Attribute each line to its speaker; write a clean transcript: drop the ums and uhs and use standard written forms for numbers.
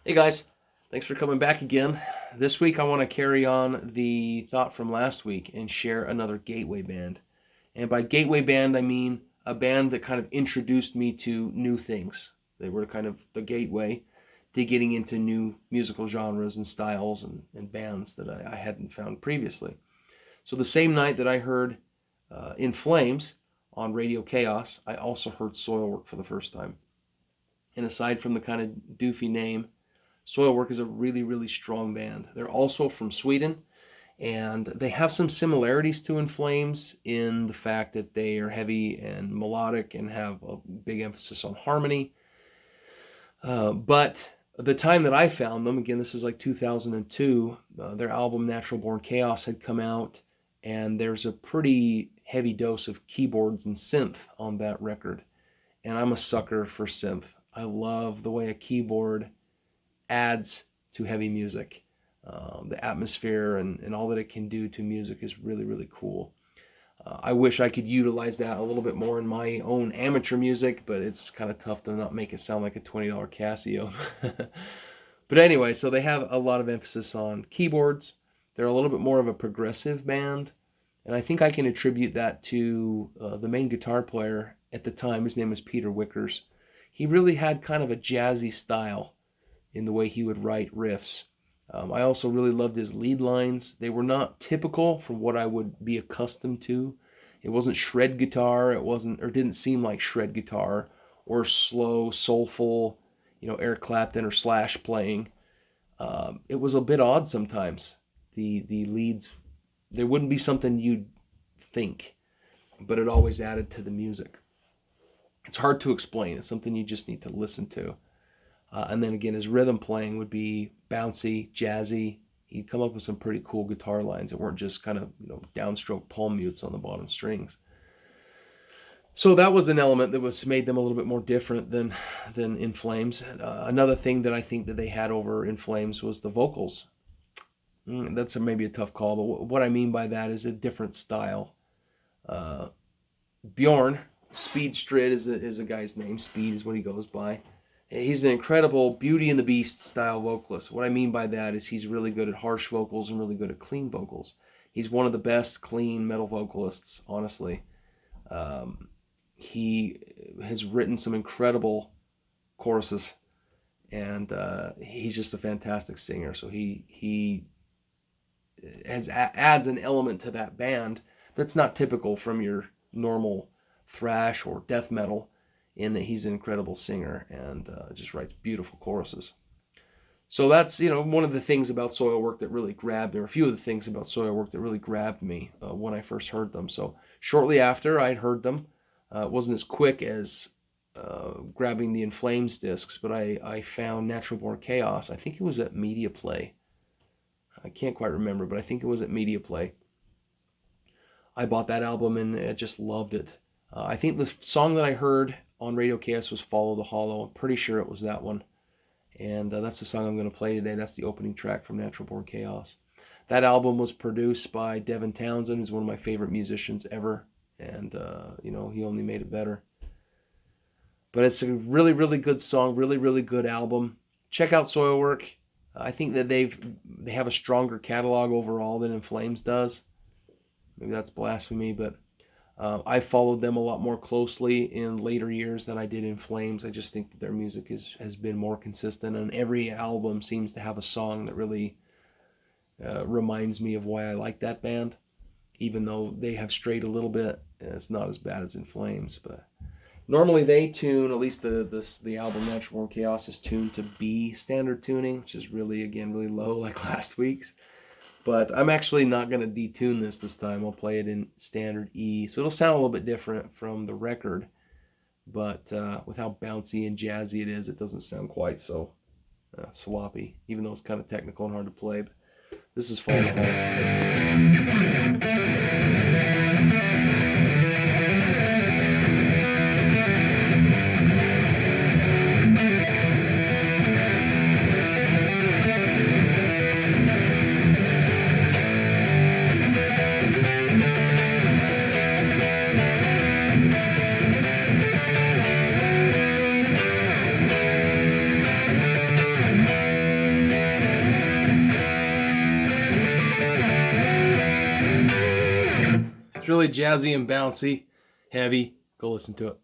Speaker 1: Hey guys, thanks for coming back again. This week I want to carry on the thought from last week and share another gateway band. And by gateway band, I mean a band that kind of introduced me to new things. They were kind of the gateway to getting into new musical genres and styles and bands that I hadn't found previously. So the same night that I heard In Flames on Radio Chaos, I also heard Soilwork for the first time. And aside from the kind of doofy name, Soilwork is a really, really strong band. They're also from Sweden, and they have some similarities to In Flames in the fact that they are heavy and melodic and have a big emphasis on harmony. But the time that I found them, again, this is like 2002, their album Natural Born Chaos had come out, and there's a pretty heavy dose of keyboards and synth on that record. And I'm a sucker for synth. I love the way a keyboard adds to heavy music. The atmosphere and all that it can do to music is really, really cool. I wish I could utilize that a little bit more in my own amateur music, but it's kind of tough to not make it sound like a $20 Casio. But anyway, so they have a lot of emphasis on keyboards. They're a little bit more of a progressive band, and I think I can attribute that to the main guitar player at the time. His name was Peter Wickers. He really had kind of a jazzy style in the way he would write riffs. I also really loved his lead lines. They were not typical from what I would be accustomed to. It wasn't shred guitar. It wasn't, or didn't seem like shred guitar, or slow, soulful, Eric Clapton or Slash playing. It was a bit odd sometimes. The leads, there wouldn't be something you'd think, but it always added to the music. It's hard to explain. It's something you just need to listen to. And then again, his rhythm playing would be bouncy, jazzy. He'd come up with some pretty cool guitar lines that weren't just kind of, downstroke palm mutes on the bottom strings. So that was an element that was made them a little bit more different than In Flames. Another thing that I think that they had over In Flames was the vocals. That's maybe a tough call, but what I mean by that is a different style. Bjorn, Speed Strid is a guy's name. Speed is what he goes by. He's an incredible Beauty and the Beast style vocalist. What I mean by that is he's really good at harsh vocals and really good at clean vocals. He's one of the best clean metal vocalists, honestly. He has written some incredible choruses, and he's just a fantastic singer. So he adds an element to that band that's not typical from your normal thrash or death metal, in that he's an incredible singer and just writes beautiful choruses. So that's, one of the things about Soilwork that really grabbed me, or a few of the things about Soilwork that really grabbed me when I first heard them. So shortly after I'd heard them, it wasn't as quick as grabbing the In Flames discs, but I found Natural Born Chaos. I think it was at Media Play. I can't quite remember, but I think it was at Media Play. I bought that album and I just loved it. I think the song that I heard on Radio Chaos was Follow the Hollow. I'm pretty sure it was that one. And that's the song I'm going to play today. That's the opening track from Natural Born Chaos. That album was produced by Devin Townsend, who's one of my favorite musicians ever. And, he only made it better. But it's a really, really good song, really, really good album. Check out Soilwork. I think that they have a stronger catalog overall than In Flames does. Maybe that's blasphemy, but I followed them a lot more closely in later years than I did In Flames. I just think that their music has been more consistent, and every album seems to have a song that really reminds me of why I like that band. Even though they have strayed a little bit, it's not as bad as In Flames. But normally they tune, at least the album Natural Born Chaos is tuned to B standard tuning, which is really low like last week's. But I'm actually not going to detune this time. I'll play it in standard E. So it'll sound a little bit different from the record. But with how bouncy and jazzy it is, it doesn't sound quite so sloppy, even though it's kind of technical and hard to play. But this is Fall Home. It's really jazzy and bouncy, heavy. Go listen to it.